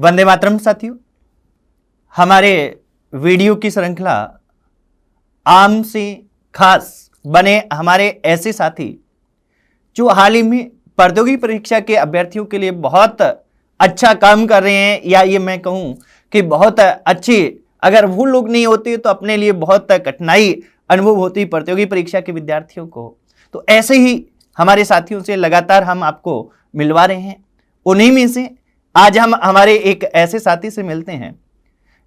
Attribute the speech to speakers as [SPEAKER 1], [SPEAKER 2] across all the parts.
[SPEAKER 1] वंदे मातरम साथियों, हमारे वीडियो की श्रृंखला आम से खास बने हमारे ऐसे साथी जो हाल ही में प्रतियोगी परीक्षा के अभ्यर्थियों के लिए बहुत अच्छा काम कर रहे हैं, या ये मैं कहूं कि बहुत अच्छी, अगर वो लोग नहीं होते तो अपने लिए बहुत कठिनाई अनुभव होती प्रतियोगी परीक्षा के विद्यार्थियों को। तो ऐसे ही हमारे साथियों से लगातार हम आपको मिलवा रहे हैं। उन्हीं में से आज हम हमारे एक ऐसे साथी से मिलते हैं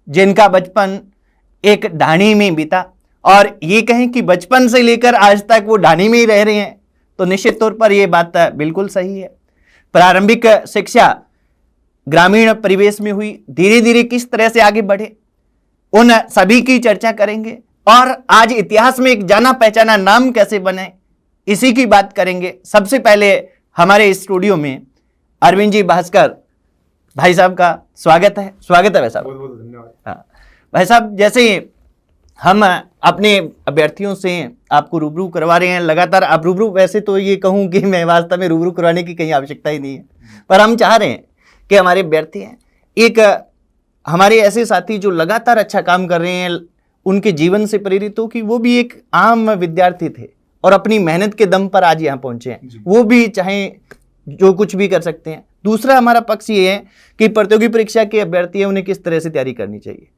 [SPEAKER 1] जिनका बचपन एक ढाणी में बीता, और ये कहें कि बचपन से लेकर आज तक वो ढाणी में ही रह रहे हैं, तो निश्चित तौर पर यह बात बिल्कुल सही है। प्रारंभिक शिक्षा ग्रामीण परिवेश में हुई, धीरे धीरे किस तरह से आगे बढ़े, उन सभी की चर्चा करेंगे। और आज इतिहास में एक जाना पहचाना नाम कैसे बने, इसी की बात करेंगे। सबसे पहले हमारे स्टूडियो में अरविंद जी भास्कर भाई साहब का स्वागत है भाई साहब।
[SPEAKER 2] बहुत बहुत धन्यवाद।
[SPEAKER 1] हाँ भाई साहब, जैसे हम अपने अभ्यर्थियों से आपको रूबरू करवा रहे हैं लगातार, आप रूबरू, वैसे तो ये कहूँ कि मैं वास्तव में रूबरू करवाने की कहीं आवश्यकता ही नहीं है, पर हम चाह रहे हैं कि हमारे अभ्यर्थी हैं, एक हमारे ऐसे साथी जो लगातार अच्छा काम कर रहे हैं, उनके जीवन से प्रेरित हो कि वो भी एक आम विद्यार्थी थे और अपनी मेहनत के दम पर आज यहाँ पहुंचे हैं। वो भी चाहे जो कुछ भी कर सकते हैं। दूसरा हमारा पक्ष ये है कि प्रतियोगी परीक्षा के अभ्यर्थी हैं, उन्हें किस तरह से तैयारी करनी चाहिए।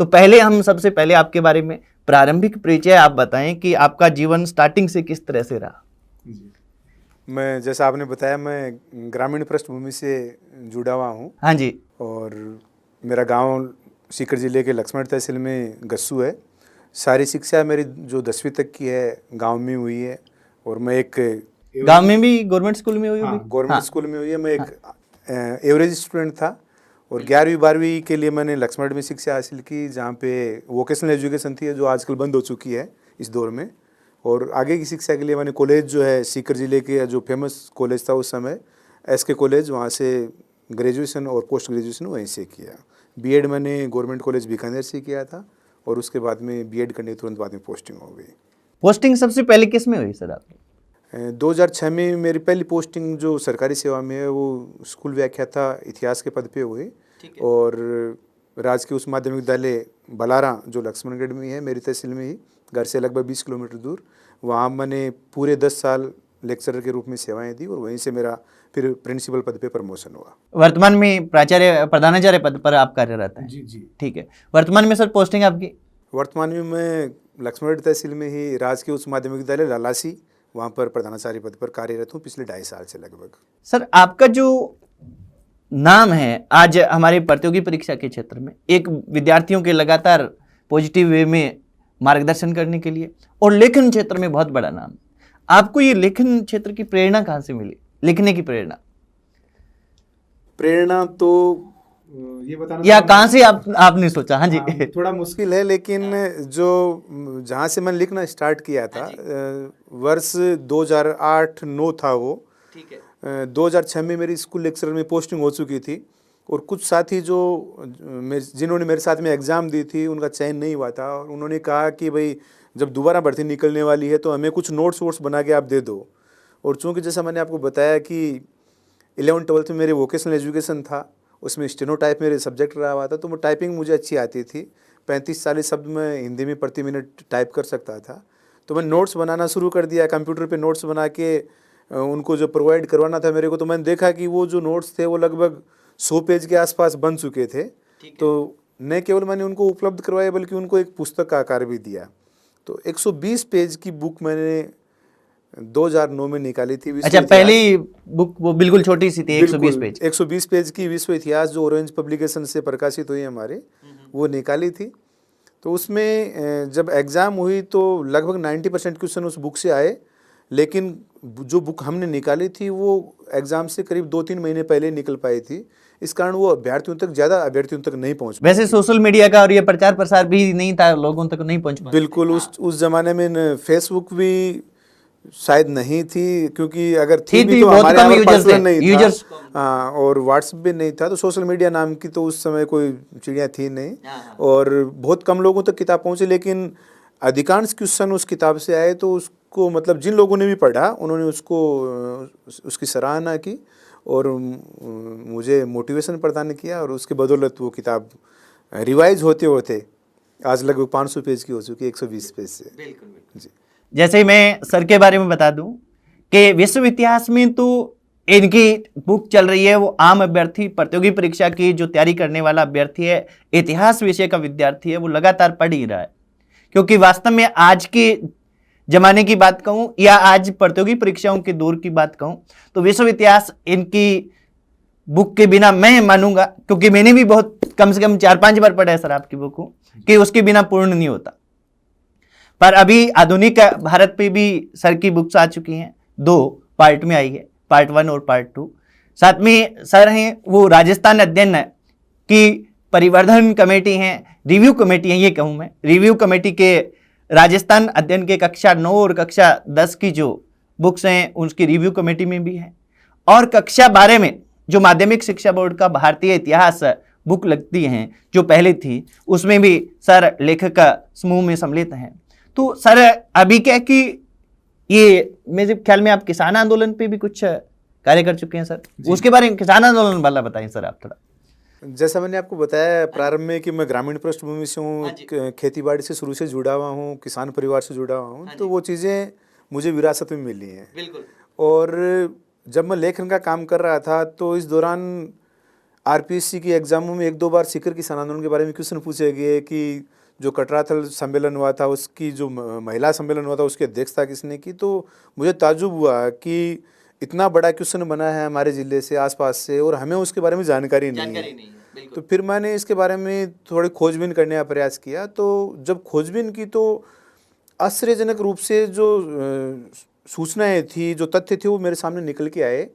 [SPEAKER 1] तो पहले हम सबसे पहले आपके बारे में प्रारंभिक परिचय आप बताएं कि आपका जीवन स्टार्टिंग से किस तरह से रहा।
[SPEAKER 2] जी, मैं जैसा आपने बताया, मैं ग्रामीण पृष्ठभूमि से जुड़ा हुआ हूँ।
[SPEAKER 1] हाँ जी।
[SPEAKER 2] और मेरा गांव सीकर जिले के लक्ष्मण तहसील में गस्सू है। सारी शिक्षा मेरी जो 10वीं तक की है गांव में हुई है। और मैं एक
[SPEAKER 1] गांव में भी गवर्नमेंट स्कूल में हुई?
[SPEAKER 2] गवर्नमेंट स्कूल में हुई है। मैं एक एवरेज स्टूडेंट था और 11वीं 12वीं के लिए मैंने लक्ष्मण में शिक्षा हासिल की, जहाँ पे वोकेशनल एजुकेशन थी जो आजकल बंद हो चुकी है इस दौर में। और आगे की शिक्षा के लिए मैंने कॉलेज जो है सीकर जिले के जो फेमस कॉलेज था उस समय, SK कॉलेज, वहाँ से ग्रेजुएशन और पोस्ट ग्रेजुएशन वहीं से किया। बीएड मैंने गवर्नमेंट कॉलेज बीकानेर से किया था और उसके बाद में बीएड करने तुरंत बाद में पोस्टिंग हो गई।
[SPEAKER 1] पोस्टिंग सबसे पहले किस में हुई सर आपकी?
[SPEAKER 2] 2006 में मेरी पहली पोस्टिंग जो सरकारी सेवा में है वो स्कूल व्याख्याता इतिहास के पद पे हुई। और राजकीय उच्च माध्यमिक विद्यालय बलारा जो लक्ष्मणगढ़ में है, मेरी तहसील में ही, घर से लगभग 20 किलोमीटर दूर, वहाँ मैंने पूरे 10 साल लेक्चरर के रूप में सेवाएं दी और वहीं से मेरा फिर प्रिंसिपल पद पे प्रमोशन हुआ।
[SPEAKER 1] वर्तमान में प्राचार्य प्रधानाचार्य पद पर आप कार्यरत हैं?
[SPEAKER 2] जी जी,
[SPEAKER 1] ठीक है। वर्तमान में सर पोस्टिंग आपकी?
[SPEAKER 2] वर्तमान में मैं लक्ष्मणगढ़ तहसील में ही राजकीय उच्च माध्यमिक विद्यालय लालासी, वहाँ पर प्रधानाचार्य पद पर कार्यरत हूँ पिछले 2.5 साल से लगभग।
[SPEAKER 1] सर आपका जो नाम है आज हमारे प्रतियोगी परीक्षा के क्षेत्र में, एक विद्यार्थियों के लगातार पॉजिटिव वे में मार्गदर्शन करने के लिए, और लेखन क्षेत्र में बहुत बड़ा नाम, आपको ये लेखन क्षेत्र की प्रेरणा कहाँ से मिली, लिखने की प्रेरणा?
[SPEAKER 2] प्रेरणा तो ये बताना,
[SPEAKER 1] या कहाँ से आपने सोचा? हाँ जी।
[SPEAKER 2] थोड़ा मुश्किल है, लेकिन जो जहाँ से मैंने लिखना स्टार्ट किया था वर्ष 2008-9 था वो। ठीक है। 2006 में मेरी स्कूल लेक्चरर में पोस्टिंग हो चुकी थी और कुछ साथी जो जिन्होंने मेरे साथ में एग्ज़ाम दी थी उनका चयन नहीं हुआ था, और उन्होंने कहा कि भाई जब दोबारा भर्ती निकलने वाली है तो हमें कुछ नोट्स वोट्स बना के आप दे दो। और चूँकि जैसा मैंने आपको बताया कि 11वीं-12वीं में मेरे वोकेशनल एजुकेशन था, उसमें स्टेनोटाइप मेरे सब्जेक्ट रहा हुआ था, तो वो टाइपिंग मुझे अच्छी आती थी। 35-40 शब्द मैं हिंदी में प्रति मिनट टाइप कर सकता था। तो मैं नोट्स बनाना शुरू कर दिया, कंप्यूटर पे नोट्स बना के उनको जो प्रोवाइड करवाना था मेरे को, तो मैंने देखा कि वो जो नोट्स थे वो लगभग 100 पेज के आसपास बन चुके थे। तो न केवल मैंने उनको उपलब्ध करवाया बल्कि उनको एक पुस्तक का आकार भी दिया। तो 120 पेज की बुक मैंने 2009 में निकाली थी।
[SPEAKER 1] अच्छा, पहली बुक वो बिल्कुल छोटी सी थी,
[SPEAKER 2] 120 पेज की विश्व इतिहास जो ऑरेंज पब्लिकेशन से प्रकाशित हुई हमारे, वो निकाली थी। तो उसमें जब एग्ज़ाम हुई तो लगभग 90% क्वेश्चन उस बुक से आए, लेकिन जो बुक हमने निकाली थी वो एग्ज़ाम से करीब 2-3 महीने पहले निकल पाई थी। इस कारण वो ज़्यादा अभ्यर्थियों तक नहीं पहुँच पाई।
[SPEAKER 1] वैसे सोशल मीडिया का और ये प्रचार प्रसार भी नहीं था, लोगों तक नहीं पहुँच पाया।
[SPEAKER 2] बिल्कुल। उस ज़माने में फेसबुक भी शायद नहीं थी, क्योंकि अगर थी भी तो हमारे यहाँ पर्सनल नहीं था। और व्हाट्सएप भी नहीं था, तो सोशल मीडिया नाम की तो उस समय कोई चिड़िया थी नहीं, और बहुत कम लोगों तक किताब पहुँची। लेकिन अधिकांश क्वेश्चन उस किताब से आए, तो उसको मतलब जिन लोगों ने भी पढ़ा उन्होंने उसकी सराहना की और मुझे मोटिवेशन प्रदान किया, और उसके बदौलत वो किताब रिवाइज होते होते आज लगभग 500 पेज की हो चुकी है, 120 पेज से।
[SPEAKER 1] बिल्कुल जी। जैसे मैं सर के बारे में बता दूं कि विश्व इतिहास में तो इनकी बुक चल रही है, वो आम अभ्यर्थी प्रतियोगी परीक्षा की जो तैयारी करने वाला अभ्यर्थी है, इतिहास विषय का विद्यार्थी है, वो लगातार पढ़ ही रहा है। क्योंकि वास्तव में आज के जमाने की बात कहूं या आज प्रतियोगी परीक्षाओं के दौर की बात कहूं तो विश्व इतिहास इनकी बुक के बिना मैं मानूंगा, क्योंकि मैंने भी बहुत कम से कम 4-5 बार पढ़ा है सर आपकी बुक को, कि उसके बिना पूर्ण नहीं होता। पर अभी आधुनिक भारत पे भी सर की बुक्स आ चुकी हैं, 2 पार्ट में आई है, पार्ट 1 और पार्ट 2। साथ में सर हैं वो राजस्थान अध्ययन की परिवर्धन कमेटी हैं, रिव्यू कमेटी है ये कहूँ मैं, रिव्यू कमेटी के राजस्थान अध्ययन के कक्षा 9 और कक्षा 10 की जो बुक्स हैं उसकी रिव्यू कमेटी में भी है। और कक्षा 12 में जो माध्यमिक शिक्षा बोर्ड का भारतीय इतिहास बुक लगती हैं जो पहले थी, उसमें भी सर लेखक समूह में सम्मिलित हैं। तो सर अभी क्या कि ये मेरे ख्याल में आप किसान आंदोलन पे भी कुछ कार्य कर चुके हैं सर, उसके बारे में किसान आंदोलन वाला बताएं सर आप थोड़ा।
[SPEAKER 2] जैसा मैंने आपको बताया प्रारंभ में कि मैं ग्रामीण पृष्ठभूमि से हूँ, खेती बाड़ी से शुरू से जुड़ा हुआ हूँ, किसान परिवार से जुड़ा हुआ हूँ, तो वो चीज़ें मुझे विरासत में मिली हैं।
[SPEAKER 1] बिल्कुल।
[SPEAKER 2] और जब मैं लेखन का काम कर रहा था तो इस दौरान आरपीएससी की एग्जामों में 1-2 बार सीकर किसान आंदोलन के बारे में क्वेश्चन पूछे गए कि जो कटराथल सम्मेलन हुआ था उसकी जो महिला सम्मेलन हुआ था उसकी अध्यक्षता किसने की। तो मुझे ताज्जुब हुआ कि इतना बड़ा क्वेश्चन बना है हमारे ज़िले से, आसपास से, और हमें उसके बारे में जानकारी नहीं है। तो फिर मैंने इसके बारे में थोड़ी खोजबीन करने का प्रयास किया। तो जब खोजबीन की तो आश्चर्यजनक रूप से जो सूचनाएं थी, जो तथ्य थे, वो मेरे सामने निकल के आए,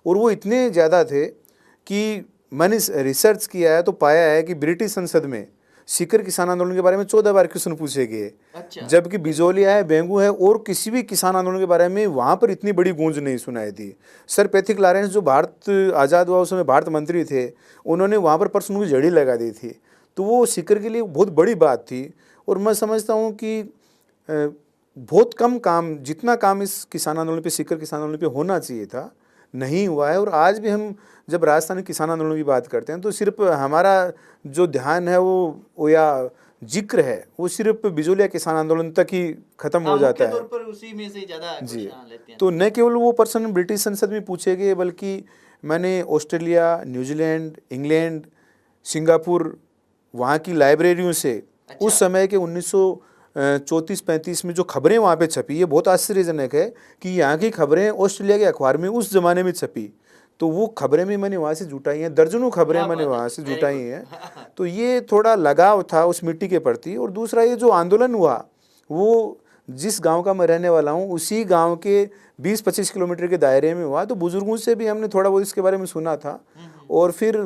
[SPEAKER 2] और वो इतने ज़्यादा थे कि मैंने रिसर्च किया है तो पाया है कि ब्रिटिश संसद में सीकर किसान आंदोलन के बारे में 14 बार क्वेश्चन पूछे गए। अच्छा। जबकि बिजोलिया है, बेंगू है, और किसी भी किसान आंदोलन के बारे में वहाँ पर इतनी बड़ी गूंज नहीं सुनाई थी। सर पैथिक लॉरेंस जो भारत आज़ाद हुआ उस समय भारत मंत्री थे, उन्होंने वहाँ पर प्रश्नों की झड़ी लगा दी थी। तो वो सीकर के लिए बहुत बड़ी बात थी। और मैं समझता हूँ कि बहुत कम काम, जितना काम इस किसान आंदोलन पे, सीकर किसान आंदोलन पे होना चाहिए था, नहीं हुआ है। और आज भी हम जब राजस्थानी किसान आंदोलन की बात करते हैं तो सिर्फ हमारा जो ध्यान है वो या जिक्र है वो सिर्फ बिजोलिया किसान आंदोलन तक ही खत्म हो जाता है।
[SPEAKER 1] पर उसी में से ज़्यादा
[SPEAKER 2] जी।
[SPEAKER 1] लेते हैं।
[SPEAKER 2] तो न केवल वो पर्सन ब्रिटिश संसद में पूछे गए, बल्कि मैंने ऑस्ट्रेलिया, न्यूजीलैंड, इंग्लैंड, सिंगापुर, वहाँ की लाइब्रेरियों से उस समय के 1934-35 में जो खबरें वहाँ पे छपी है, बहुत आश्चर्यजनक है कि यहाँ की खबरें ऑस्ट्रेलिया के अखबार में उस ज़माने में छपी। तो वो खबरें भी मैंने वहाँ से जुटाई हैं, दर्जनों खबरें मैंने वहाँ से जुटाई हैं। तो ये थोड़ा लगाव था उस मिट्टी के प्रति। और दूसरा, ये जो आंदोलन हुआ वो जिस गांव का मैं रहने वाला हूँ उसी गांव के 20-25 किलोमीटर के दायरे में हुआ। तो बुजुर्गों से भी हमने थोड़ा बहुत इसके बारे में सुना था, और फिर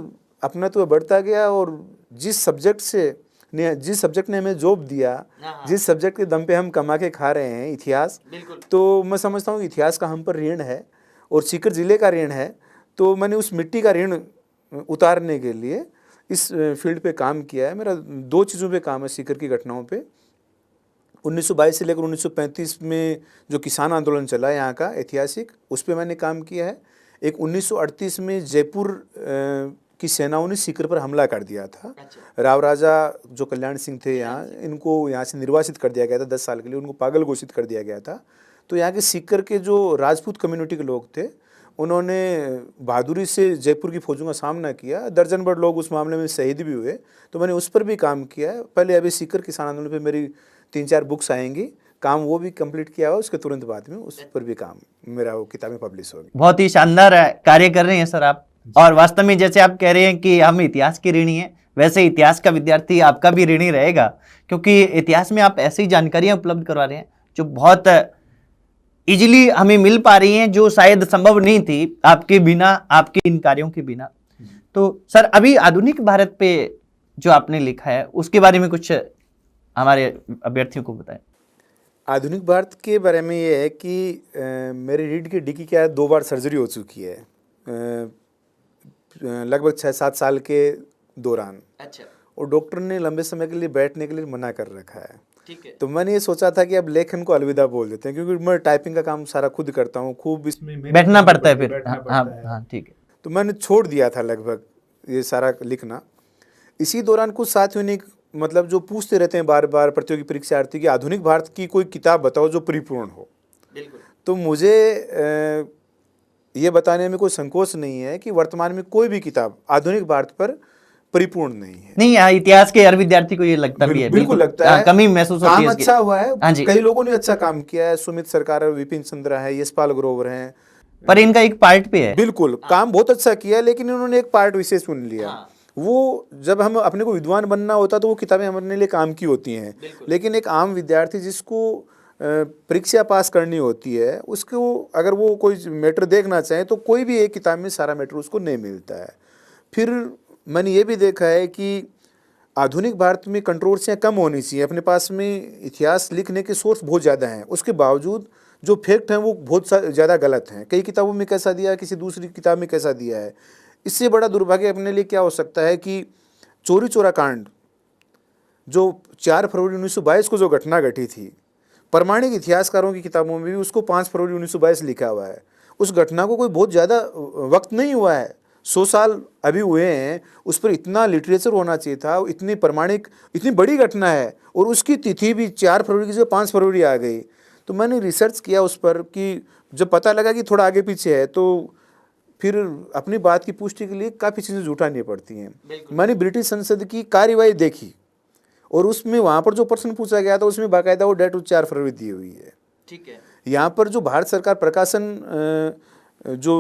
[SPEAKER 2] अपना तो बढ़ता गया। और जिस सब्जेक्ट ने हमें जॉब दिया, जिस सब्जेक्ट के दम पे हम कमा के खा रहे हैं, इतिहास, तो मैं समझता हूँ इतिहास का हम पर ऋण है और सीकर जिले का ऋण है। तो मैंने उस मिट्टी का ऋण उतारने के लिए इस फील्ड पे काम किया है। मेरा 2 चीज़ों पे काम है सीकर की घटनाओं पे। 1922 से लेकर 1935 में जो किसान आंदोलन चला यहाँ का ऐतिहासिक, उस पर मैंने काम किया है। एक 1938 में जयपुर की सेनाओं ने सीकर पर हमला कर दिया था। राव राजा जो कल्याण सिंह थे यहाँ, इनको यहाँ से निर्वासित कर दिया गया था 10 साल के लिए, उनको पागल घोषित कर दिया गया था। तो यहाँ के सीकर के जो राजपूत कम्युनिटी के लोग थे, उन्होंने बहादुरी से जयपुर की फौजों का सामना किया। दर्जन भर लोग उस मामले में शहीद भी हुए। तो मैंने उस पर भी काम किया है। पहले अभी सीकर किसान आंदोलन पे मेरी 3-4 बुक्स आएंगी, काम वो भी कंप्लीट किया हुआ, उसके तुरंत बाद में उस पर भी काम मेरा वो किताबें पब्लिश होगी।
[SPEAKER 1] बहुत ही शानदार कार्य कर रहे हैं सर आप। और वास्तव में जैसे आप कह रहे हैं कि हम इतिहास के ऋणी हैं, वैसे इतिहास का विद्यार्थी आपका भी ऋणी रहेगा, क्योंकि इतिहास में आप ऐसी जानकारियां उपलब्ध करवा रहे हैं जो बहुत इजीली हमें मिल पा रही हैं, जो शायद संभव नहीं थी आपके बिना, आपके इन कार्यों के बिना। तो सर अभी आधुनिक भारत पे जो आपने लिखा है उसके बारे में कुछ हमारे अभ्यर्थियों को बताएं।
[SPEAKER 2] आधुनिक भारत के बारे में ये है कि मेरी रीढ़ की डिग्गी क्या है, 2 बार सर्जरी हो चुकी है लगभग 6-7 साल के दौरान। अच्छा। और डॉक्टर ने लंबे समय के लिए बैठने के लिए मना कर रखा है। ठीक है। तो मैंने ये सोचा था कि अब लेखन को अलविदा बोल देते हैं, क्योंकि मैं टाइपिंग का काम सारा खुद करता हूँ, खूब इसमें
[SPEAKER 1] बैठना पड़ता है फिर। हाँ, ठीक है।
[SPEAKER 2] तो मैंने छोड़ दिया था लगभग ये सारा लिखना। इसी दौरान कुछ साथियों ने मतलब जो पूछते रहते हैं बार बार प्रतियोगी परीक्षार्थी कि आधुनिक भारत की कोई किताब बताओ जो परिपूर्ण हो। तो मुझे ये बताने में कोई संकोच नहीं है कि वर्तमान में कोई भी किताब आधुनिक भारत पर परिपूर्ण नहीं है।
[SPEAKER 1] नहीं, इतिहास के हर विद्यार्थी को ये लगता भी है,
[SPEAKER 2] बिल्कुल लगता है,
[SPEAKER 1] कमी महसूस होती है
[SPEAKER 2] काम
[SPEAKER 1] इसकी।
[SPEAKER 2] अच्छा हुआ है,
[SPEAKER 1] हाँ जी।
[SPEAKER 2] कई लोगों ने अच्छा काम किया है, सुमित सरकार है, विपिन चंद्रा है, यशपाल ग्रोवर हैं,
[SPEAKER 1] पर इनका एक पार्ट पे है।
[SPEAKER 2] बिल्कुल काम बहुत अच्छा किया, लेकिन इन्होंने एक पार्ट विशेष चुन लिया। वो जब हम अपने को विद्वान बनना होता तो वो किताबें हमारे लिए काम की होती हैं, लेकिन एक आम विद्यार्थी जिसको परीक्षा पास करनी होती है, उसको अगर वो कोई मैटर देखना चाहे तो कोई भी एक किताब में सारा मैटर उसको नहीं मिलता है। फिर मैंने ये भी देखा है कि आधुनिक भारत में कंट्रोवर्सियाँ कम होनी चाहिए। अपने पास में इतिहास लिखने के सोर्स बहुत ज़्यादा हैं, उसके बावजूद जो फैक्ट हैं वो बहुत ज़्यादा गलत हैं। कई किताबों में कैसा दिया है, किसी दूसरी किताब में कैसा दिया है। इससे बड़ा दुर्भाग्य अपने लिए क्या हो सकता है कि चौरी चौरा कांड जो 4 फरवरी 1922 को जो घटना घटी थी, प्रमाणिक इतिहासकारों की किताबों में भी उसको 5 फरवरी 1922 लिखा हुआ है। उस घटना को कोई बहुत ज़्यादा वक्त नहीं हुआ है, 100 साल अभी हुए हैं, उस पर इतना लिटरेचर होना चाहिए था, इतनी प्रमाणिक, इतनी बड़ी घटना है और उसकी तिथि भी 4 फरवरी की जगह 5 फरवरी आ गई। तो मैंने रिसर्च किया उस पर कि जब पता लगा कि थोड़ा आगे पीछे है तो फिर अपनी बात की पुष्टि के लिए काफ़ी चीज़ें जुटानी पड़ती हैं। मैंने ब्रिटिश संसद की कार्यवाही देखी और उसमें वहाँ पर जो प्रश्न पूछा गया था उसमें बाकायदा वो डेट 4 फरवरी दी हुई है।
[SPEAKER 1] ठीक है।
[SPEAKER 2] यहाँ पर जो भारत सरकार प्रकाशन जो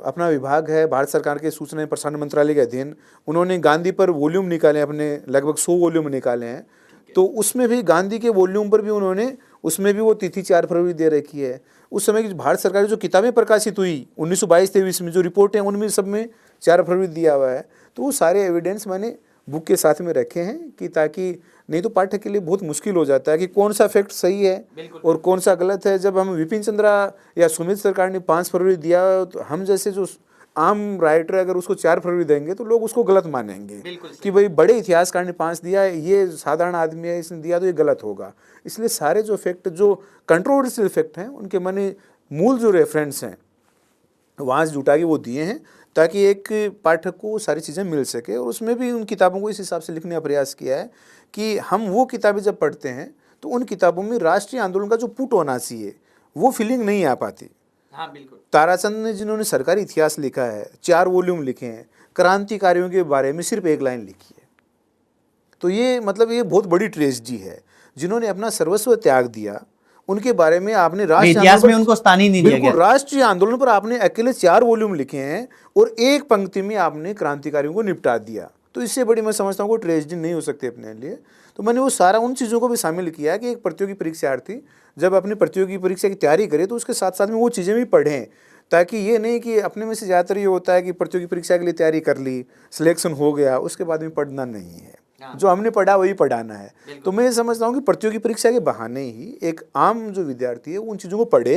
[SPEAKER 2] अपना विभाग है, भारत सरकार के सूचना एवं प्रसारण मंत्रालय के अधीन, उन्होंने गांधी पर वॉल्यूम निकाले, अपने लगभग 100 वॉल्यूम निकाले हैं। तो उसमें भी गांधी के वॉल्यूम पर भी उन्होंने, उसमें भी वो तिथि 4 फरवरी दे रखी है। उस समय की भारत सरकार की जो किताबें प्रकाशित हुई 1922-23 में, जो रिपोर्ट हैं उनमें सब में 4 फरवरी दिया हुआ है। तो वो सारे एविडेंस मैंने बुक के साथ में रखे हैं कि ताकि नहीं तो पाठक के लिए बहुत मुश्किल हो जाता है कि कौन सा फैक्ट सही है और कौन सा गलत है। जब हम विपिन चंद्रा या सुमित सरकार ने 5 फरवरी दिया तो हम जैसे जो आम राइटर अगर उसको 4 फरवरी देंगे तो लोग उसको गलत मानेंगे कि भाई बड़े इतिहासकार ने 5 दिया है, ये साधारण आदमी है इसने दिया तो ये गलत होगा। इसलिए सारे जो फैक्ट, जो कंट्रोवर्शियल फैक्ट हैं, उनके मैंने मूल जो रेफरेंस हैं वहाँ से जुटा के वो दिए हैं ताकि एक पाठक को सारी चीज़ें मिल सके। और उसमें भी उन किताबों को इस हिसाब से लिखने का प्रयास किया है कि हम वो किताबें जब पढ़ते हैं तो उन किताबों में राष्ट्रीय आंदोलन का जो पुट होना चाहिए वो फीलिंग नहीं आ पाती।
[SPEAKER 1] हाँ बिल्कुल।
[SPEAKER 2] ताराचंद ने जिन्होंने सरकारी इतिहास लिखा है, 4 वॉल्यूम लिखे हैं, क्रांतिकारियों के बारे में सिर्फ 1 लाइन लिखी है। तो ये मतलब ये बहुत बड़ी ट्रेजेडी है। जिन्होंने अपना सर्वस्व त्याग दिया उनके बारे में आपने राष्ट्रीय
[SPEAKER 1] इतिहास में उनको स्थान ही नहीं दिया गया।
[SPEAKER 2] राष्ट्रीय आंदोलन पर आपने अकेले 4 वॉल्यूम लिखे हैं और एक पंक्ति में आपने क्रांतिकारियों को निपटा दिया। तो इससे बड़ी मैं समझता हूँ कोई ट्रेजेडी नहीं हो सकती अपने लिए। तो मैंने वो सारा उन चीज़ों को भी शामिल किया कि एक प्रतियोगी परीक्षार्थी जब अपनी प्रतियोगी परीक्षा की तैयारी करे तो उसके साथ साथ में वो चीज़ें भी पढ़ें, ताकि ये नहीं कि अपने में से ज़्यादातर ये होता है कि प्रतियोगी परीक्षा के लिए तैयारी कर ली, सिलेक्शन हो गया, उसके बाद में पढ़ना नहीं है, जो हमने पढ़ा वही पढ़ाना है। तो मैं ये समझता हूँ कि प्रतियोगी परीक्षा के बहाने ही एक आम जो विद्यार्थी है उन चीज़ों को पढ़े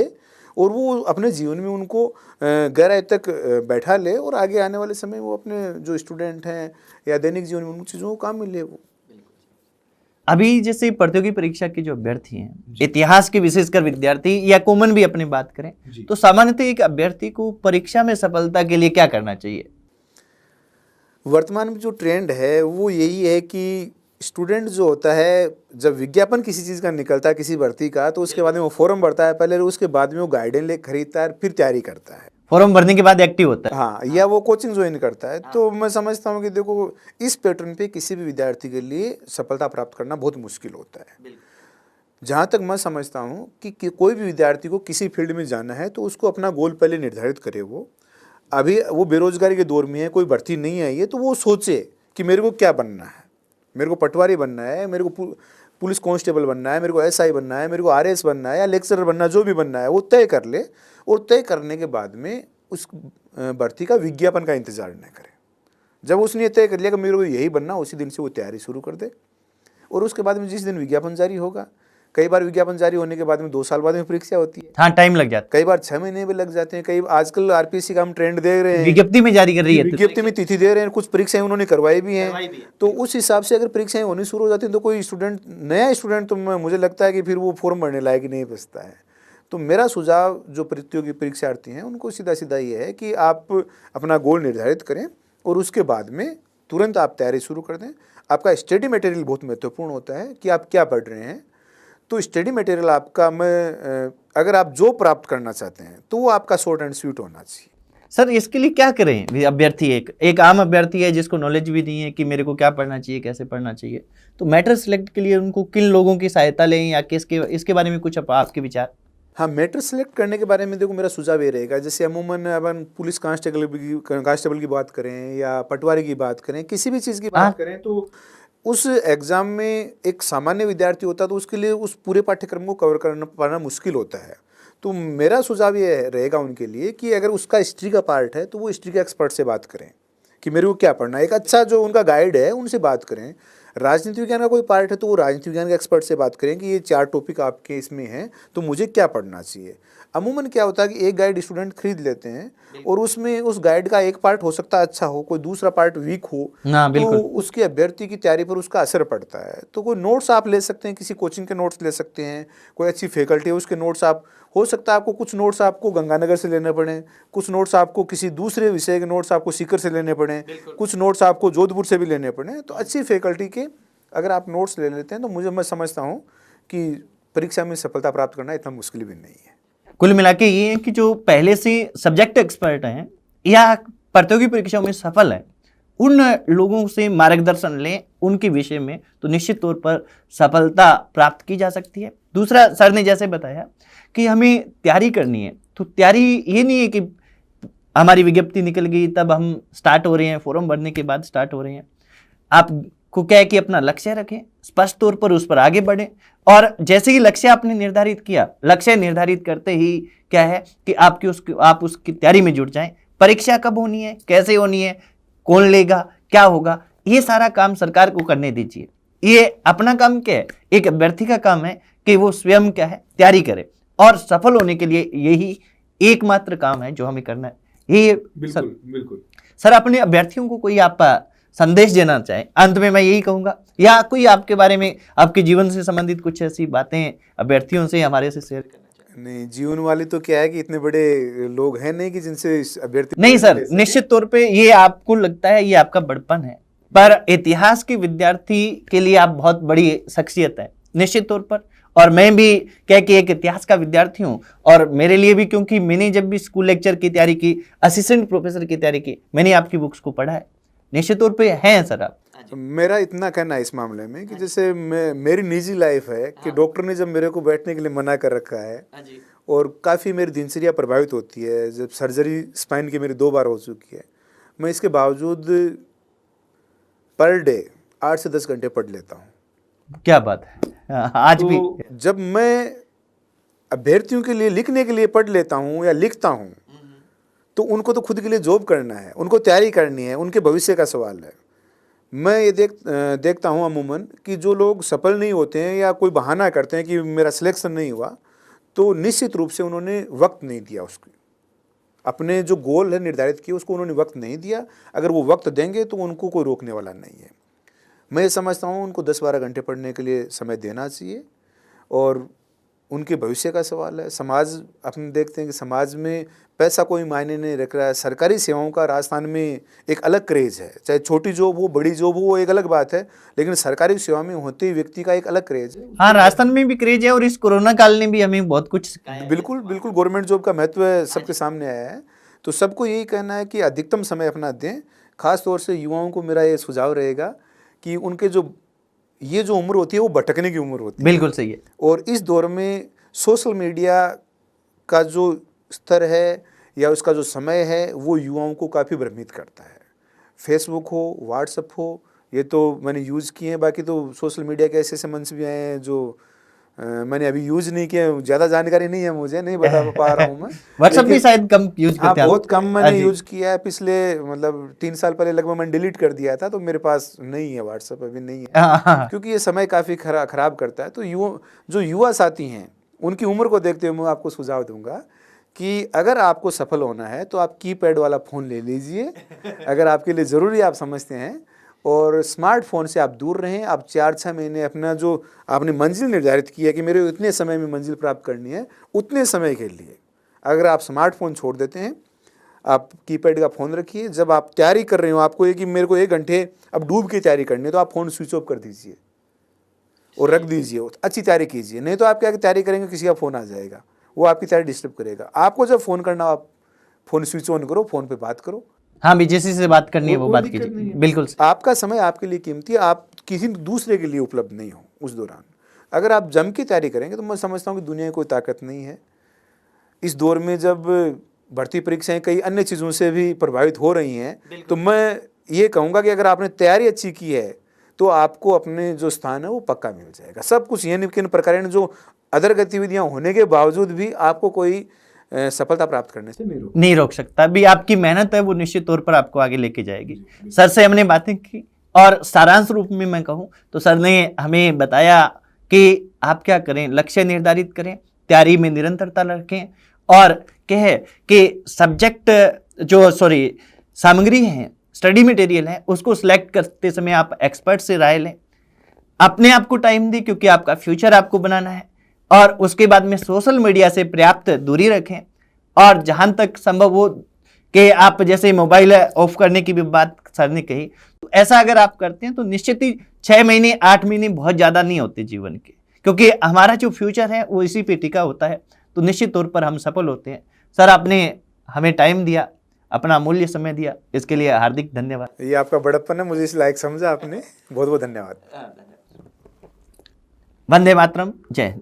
[SPEAKER 2] और वो अपने जीवन में उनको गहराई तक बैठा ले और आगे आने वाले समय वो अपने जो स्टूडेंट हैं या दैनिक जीवन में उन चीज़ों को काम मिले। वो
[SPEAKER 1] अभी जैसे प्रतियोगी परीक्षा के जो अभ्यर्थी हैं, इतिहास के विशेषकर विद्यार्थी या कॉमन भी अपनी बात करें तो सामान्यतः एक अभ्यर्थी को परीक्षा में सफलता के लिए क्या करना चाहिए?
[SPEAKER 2] वर्तमान में जो ट्रेंड है वो यही है कि स्टूडेंट जो होता है जब विज्ञापन किसी चीज़ का निकलता है किसी भर्ती का तो उसके बाद में वो फॉर्म भरता है पहले, उसके बाद में वो गाइडेंस ले खरीदता है, फिर तैयारी करता है,
[SPEAKER 1] फॉर्म भरने के बाद एक्टिव होता है।
[SPEAKER 2] हाँ, या वो कोचिंग ज्वाइन करता है। तो मैं समझता हूँ कि देखो इस पैटर्न पे किसी भी विद्यार्थी के लिए सफलता प्राप्त करना बहुत मुश्किल होता है। जहाँ तक मैं समझता हूँ कि कोई भी विद्यार्थी को किसी फील्ड में जाना है तो उसको अपना गोल पहले निर्धारित करे। वो अभी वो बेरोजगारी के दौर में है, कोई भर्ती नहीं आई है, तो वो सोचे कि मेरे को क्या बनना है, मेरे को पटवारी बनना है, मेरे को पुलिस कांस्टेबल बनना है, मेरे को एसआई बनना है, मेरे को आरएस बनना है या लेक्चरर बनना है, जो भी बनना है वो तय कर ले। और तय करने के बाद में उस भर्ती का विज्ञापन का इंतजार न करे। जब उसने तय कर लिया कि मेरे को यही बनना, उसी दिन से वो तैयारी शुरू कर दे। और उसके बाद में जिस दिन विज्ञापन जारी होगा, कई बार विज्ञापन जारी होने के बाद में 2 साल बाद में परीक्षा होती है,
[SPEAKER 1] हाँ टाइम लग जाता है,
[SPEAKER 2] कई बार 6 महीने भी लग जाते हैं। कई आजकल आरपीएससी का हम ट्रेंड देख रहे हैं,
[SPEAKER 1] विज्ञप्ति में जारी कर रही है,
[SPEAKER 2] विज्ञप्ति में तिथि दे रहे हैं, कुछ परीक्षाएं उन्होंने करवाई भी हैं। तो उस हिसाब से अगर परीक्षाएं होनी शुरू हो जाती हैं तो कोई स्टूडेंट, नया स्टूडेंट, तो मुझे लगता है कि फिर वो फॉर्म भरने लायक ही नहीं बचता है। तो मेरा सुझाव जो प्रतियोगी परीक्षार्थी हैं उनको सीधा सीधा ये है कि आप अपना गोल निर्धारित करें और उसके बाद में तुरंत आप तैयारी शुरू कर दें। आपका स्टडी मटेरियल बहुत महत्वपूर्ण होता है कि आप क्या पढ़ रहे हैं। तो स्टडी मटेरियल आपका अगर आप जो प्राप्त करना चाहते हैं तो वो आपका शॉर्ट एंड स्वीट होना चाहिए।
[SPEAKER 1] सर इसके लिए क्या करें? भी अभ्यर्थी एक आम अभ्यर्थी है जिसको नॉलेज भी नहीं है कि मेरे को क्या पढ़ना चाहिए, कैसे पढ़ना चाहिए, तो मैटर सिलेक्ट के लिए उनको किन लोगों की सहायता लें या किसके, इसके बारे में कुछ आपके विचार?
[SPEAKER 2] हाँ, मैटर सेलेक्ट करने के बारे में देखो मेरा सुझाव ये रहेगा, जैसे अमूमन अपन पुलिस कांस्टेबल की बात करें या पटवारी की बात करें, किसी भी चीज़ की बात करें, तो उस एग्ज़ाम में एक सामान्य विद्यार्थी होता है तो उसके लिए उस पूरे पाठ्यक्रम को कवर करना पाना मुश्किल होता है। तो मेरा सुझाव ये रहेगा उनके लिए कि अगर उसका हिस्ट्री का पार्ट है तो वो हिस्ट्री के एक्सपर्ट से बात करें कि मेरे को क्या पढ़ना है। एक अच्छा जो उनका गाइड है उनसे बात करें। राजनीति विज्ञान का कोई पार्ट है तो वो राजनीति विज्ञान के एक्सपर्ट से बात करें कि ये 4 टॉपिक आपके इसमें हैं तो मुझे क्या पढ़ना चाहिए। अमूमन क्या होता है कि एक गाइड स्टूडेंट खरीद लेते हैं और उसमें उस गाइड का एक पार्ट हो सकता है अच्छा हो, कोई दूसरा पार्ट वीक हो, तो उसके अभ्यर्थी की तैयारी पर उसका असर पड़ता है। तो कोई नोट्स आप ले सकते हैं, किसी कोचिंग के नोट्स ले सकते हैं, कोई अच्छी फैकल्टी है उसके नोट्स आप, हो सकता है आपको कुछ नोट्स आपको गंगानगर से लेने पड़े, कुछ नोट्स आपको किसी दूसरे विषय के नोट्स आपको सीकर से लेने पड़े, कुछ नोट्स आपको जोधपुर से भी लेने पड़े। तो अच्छी फैकल्टी के अगर आप नोट्स ले लेते हैं तो मैं समझता हूँ कि परीक्षा में सफलता प्राप्त करना इतना मुश्किल भी नहीं है।
[SPEAKER 1] कुल मिला के ये है कि जो पहले से सब्जेक्ट एक्सपर्ट हैं या प्रतियोगी परीक्षाओं में सफल हैं, उन लोगों से मार्गदर्शन लें उनके विषय में, तो निश्चित तौर पर सफलता प्राप्त की जा सकती है। दूसरा, सर ने जैसे बताया कि हमें तैयारी करनी है, तो तैयारी ये नहीं है कि हमारी विज्ञप्ति निकल गई तब हम स्टार्ट हो रहे हैं, फॉर्म भरने के बाद स्टार्ट हो रहे हैं। आपको क्या है कि अपना लक्ष्य रखें, स्पष्ट तौर पर उस पर आगे बढ़ें, और जैसे ही लक्ष्य आपने निर्धारित किया, लक्ष्य निर्धारित करते ही क्या है कि आप उसकी तैयारी में जुट जाएं। परीक्षा कब होनी है, कैसे होनी है, कौन लेगा, क्या होगा, ये सारा काम सरकार को करने दीजिए। ये अपना काम क्या है, एक अभ्यर्थी का काम है कि वो स्वयं क्या है तैयारी करे, और सफल होने के लिए यही एकमात्र काम है जो हमें करना है। ये
[SPEAKER 2] बिल्कुल
[SPEAKER 1] सर अपने अभ्यर्थियों को कोई आप संदेश देना चाहें? अंत में मैं यही कहूंगा, या कोई आपके बारे में, आपके जीवन से संबंधित कुछ ऐसी बातें अभ्यर्थियों से हमारे से शेयर करना चाहें?
[SPEAKER 2] नहीं, जीवन वाली तो क्या है कि इतने बड़े लोग हैं नहीं कि जिनसे अभ्यर्थी
[SPEAKER 1] नहीं सर, निश्चित तौर पे ये आपको लगता है ये आपका बड़पन है, पर इतिहास के विद्यार्थी के लिए आप बहुत बड़ी शख्सियत है निश्चित तौर पर। और मैं भी क्या कि एक इतिहास का विद्यार्थी हूँ, और मेरे लिए भी, क्योंकि मैंने जब भी स्कूल लेक्चर की तैयारी की, असिस्टेंट प्रोफेसर की तैयारी की, मैंने आपकी बुक्स को पढ़ा है। निश्चित तौर पे हैं सर आप।
[SPEAKER 2] मेरा इतना कहना है इस मामले में कि जैसे मेरी निजी लाइफ है कि डॉक्टर ने जब मेरे को बैठने के लिए मना कर रखा है और काफ़ी मेरी दिनचर्या प्रभावित होती है, जब सर्जरी स्पाइन की मेरी 2 बार हो चुकी है, मैं इसके बावजूद पर डे 8 से 10 घंटे पढ़ लेता हूँ।
[SPEAKER 1] क्या बात है, आज
[SPEAKER 2] तो
[SPEAKER 1] भी
[SPEAKER 2] जब मैं अभ्यर्थियों के लिए लिखने के लिए पढ़ लेता हूँ या लिखता हूँ, तो उनको तो खुद के लिए जॉब करना है, उनको तैयारी करनी है, उनके भविष्य का सवाल है। मैं ये देखता हूँ अमूमन कि जो लोग सफल नहीं होते हैं या कोई बहाना करते हैं कि मेरा सिलेक्शन नहीं हुआ, तो निश्चित रूप से उन्होंने वक्त नहीं दिया उसको, अपने जो गोल है निर्धारित किए उसको उन्होंने वक्त नहीं दिया। अगर वो वक्त देंगे तो उनको कोई रोकने वाला नहीं है। मैं समझता हूँ उनको 10-12 घंटे पढ़ने के लिए समय देना चाहिए, और उनके भविष्य का सवाल है। समाज, अपन देखते हैं कि समाज में पैसा कोई मायने नहीं रख रहा है। सरकारी सेवाओं का राजस्थान में एक अलग क्रेज है, चाहे छोटी जॉब हो, बड़ी जॉब हो, वो एक अलग बात है, लेकिन सरकारी सेवा में होते ही व्यक्ति का एक अलग क्रेज है।
[SPEAKER 1] हाँ, राजस्थान में भी क्रेज है, और इस कोरोना काल ने भी हमें बहुत कुछ सिखाया।
[SPEAKER 2] बिल्कुल गवर्नमेंट जॉब का महत्व सबके सामने आया है। तो सबको यही कहना है कि अधिकतम समय अपना दें। खास तौर से युवाओं को मेरा ये सुझाव रहेगा कि उनके ये जो उम्र होती है वो भटकने की उम्र होती है।
[SPEAKER 1] बिल्कुल सही है।
[SPEAKER 2] और इस दौर में सोशल मीडिया का जो स्तर है या उसका जो समय है वो युवाओं को काफ़ी भ्रमित करता है। फेसबुक हो, व्हाट्सएप हो, ये तो मैंने यूज़ किए हैं। बाकी तो सोशल मीडिया के ऐसे मंच भी आए हैं जो मैंने अभी यूज़ नहीं किया, ज़्यादा जानकारी नहीं है, मुझे नहीं बता पा रहा हूँ मैं।
[SPEAKER 1] व्हाट्सएप भी शायद कम यूज करते हैं।
[SPEAKER 2] बहुत कम मैंने यूज़ किया है। पिछले मतलब 3 साल पहले लगभग मैंने डिलीट कर दिया था, तो मेरे पास नहीं है व्हाट्सएप, अभी नहीं है, क्योंकि ये समय काफ़ी खराब करता है। तो जो युवा साथी हैं उनकी उम्र को देखते हुए मैं आपको सुझाव दूंगा कि अगर आपको सफल होना है तो आप कीपैड वाला फ़ोन ले लीजिए, अगर आपके लिए ज़रूरी आप समझते हैं, और स्मार्टफोन से आप दूर रहें। आप 4-6 महीने अपना जो आपने मंजिल निर्धारित की है कि मेरे इतने समय में मंजिल प्राप्त करनी है, उतने समय के लिए अगर आप स्मार्टफोन छोड़ देते हैं, आप कीपैड का फ़ोन रखिए। जब आप तैयारी कर रहे हो, आपको ये कि मेरे को 1 घंटे अब डूब के तैयारी करनी है, तो आप फ़ोन स्विच ऑफ कर दीजिए और रख दीजिए, अच्छी तैयारी कीजिए। नहीं तो आप क्या तैयारी करेंगे, किसी का फ़ोन आ जाएगा, वो आपकी तैयारी डिस्टर्ब करेगा। आपको जब फ़ोन करना, आप फ़ोन स्विच ऑन करो, फ़ोन पे बात करो।
[SPEAKER 1] हाँ भी, जिसी से बात करनी है वो बात
[SPEAKER 2] दिक्कत नहीं
[SPEAKER 1] कीजिए,
[SPEAKER 2] है।
[SPEAKER 1] बिल्कुल।
[SPEAKER 2] आपका समय आपके लिए कीमती है, आप किसी दूसरे के लिए उपलब्ध नहीं हो उस दौरान। अगर आप जम की तैयारी करेंगे तो मैं समझता हूँ कि दुनिया में कोई ताकत नहीं है। इस दौर में जब भर्ती परीक्षाएं कई अन्य चीज़ों से भी प्रभावित हो रही हैं, तो मैं ये कहूँगा कि अगर आपने तैयारी अच्छी की है तो आपको अपने जो स्थान है वो पक्का मिल जाएगा। सब कुछ ये किन प्रकार जो अदर गतिविधियाँ होने के बावजूद भी आपको कोई सफलता प्राप्त करने से
[SPEAKER 1] नहीं रोक सकता। अभी आपकी मेहनत है वो निश्चित तौर पर आपको आगे लेके जाएगी। सर से हमने बातें की और सारांश रूप में मैं कहूँ तो सर ने हमें बताया कि आप क्या करें, लक्ष्य निर्धारित करें, तैयारी में निरंतरता रखें और कहे कि सामग्री है, स्टडी मटेरियल है, उसको सिलेक्ट करते समय आप एक्सपर्ट से राय लें, अपने आप को टाइम दें क्योंकि आपका फ्यूचर आपको बनाना है, और उसके बाद में सोशल मीडिया से पर्याप्त दूरी रखें। और जहां तक संभव हो कि आप जैसे मोबाइल ऑफ करने की भी बात सर ने कही, तो ऐसा अगर आप करते हैं तो निश्चित ही 6 महीने 8 महीने बहुत ज़्यादा नहीं होते जीवन के, क्योंकि हमारा जो फ्यूचर है वो इसी पे टिका होता है, तो निश्चित तौर पर हम सफल होते हैं। सर आपने हमें टाइम दिया, अपना अमूल्य समय दिया, इसके लिए हार्दिक धन्यवाद।
[SPEAKER 2] ये आपका बड़प्पन है, मुझे इस लायक समझा आपने, बहुत बहुत धन्यवाद।
[SPEAKER 1] वंदे मातरम, जय हिंद।